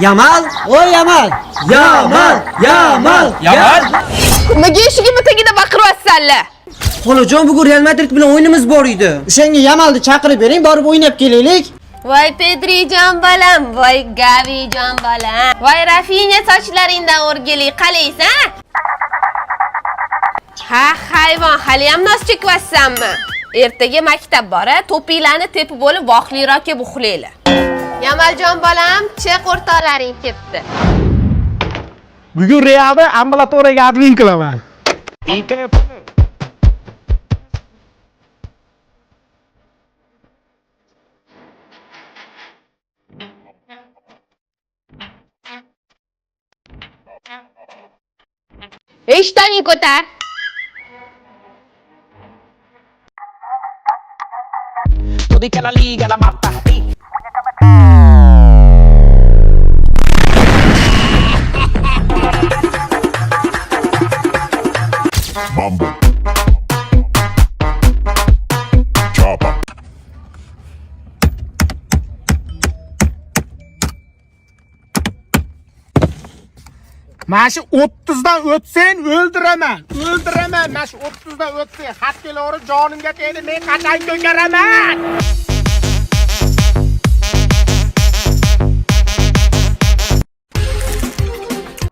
Yamal, oy Yamal. Yamal. Nimaga eshigimni tagida baqiryapsanlar? Xolajon, bugun Real Madrid bilan o'yinimiz bor edi. O'shanga Yamalni chaqirib bering, borib o'ynab kelaylik. Voy Pedrijon bolam, voy Gavijon bolam. Voy Rafinha sochlaringdan o'rgili qalaysan? Ha, hayvon, hali ham nos chekyapsanmi? Ertaga maktab bor, to'pinglarni tepib bo'lib voqliroqqa buxlaylar. Yamaljon bolam, cheq o'rtoqlaring ketdi. Bugun Realda ambulatoriyaga admin qilaman. Eshitani ko'tar. Tu di che la liga la matta. Mambo. Chopper. Mana shu 30 dan o'tsang o'ldiraman. Mana shu 30 dan o'tsang xat kelaverib jonimga tegdi, men qachon ko'karaman.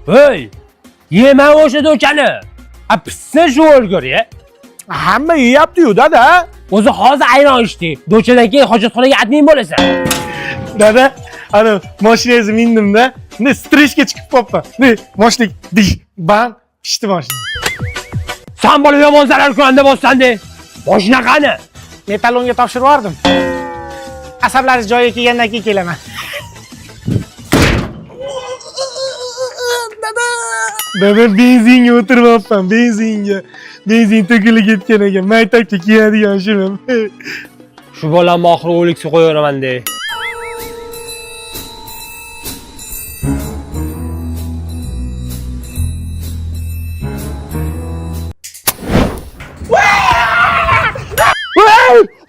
Hey! Yema o'sha do'kani. A pissa shu o'lgur-ya. Hamma yeyapti-yu, dada. O'zi hozir ayron ichdi. Do'chadan keyin hojatxonaga admin bo'lasan. Dada, ana mashinangizni mindim-da. Ne streshga chiqib qopman. Ne mashina dish bam pishdi mashina. Sen bola yomon zarar ko'randa bo'lsanda. Mashina qani? Metalonga topshirib yubordim. Asablaringiz joyiga kelgandan keyin kelaman. Dada benzinga o'tiryapman, benzinga. Benzin to'kilib ketgan ekan. Maktabga kiyadigan shuni. Shu bolamni oxiri o'liksa qo'yaveraman-da.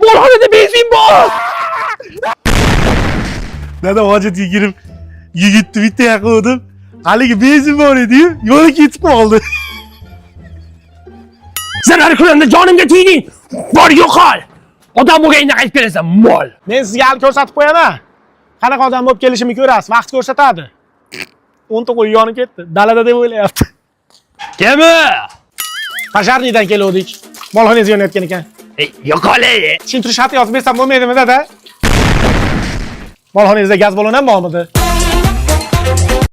Molxonada benzin bor! Dada hojatga kirib, yigitni bitta yaqindim. Haligi benzin bor edi-yu, yo'lga ketib qoldi. Zarar ko'randa jonimga tegding. Bor yo'qol. Odam bo'lganingda qaytib kelasan, mol. Men sizga hali ko'rsatib qo'yaman. Qanaqa odam bo'lib kelishimni ko'rasiz, vaqt ko'rsatadi. 10 ta qo'y yonib ketdi. Dalada deb o'ylayapti. Kimi? Pajharnidan keldik. Molxonangizga yonayotgan ekan. Yo'qolay. Tushuntirish xati yozib bersam bo'lmaydimi, dada? Molxonangizda gaz balloni ham bormidi?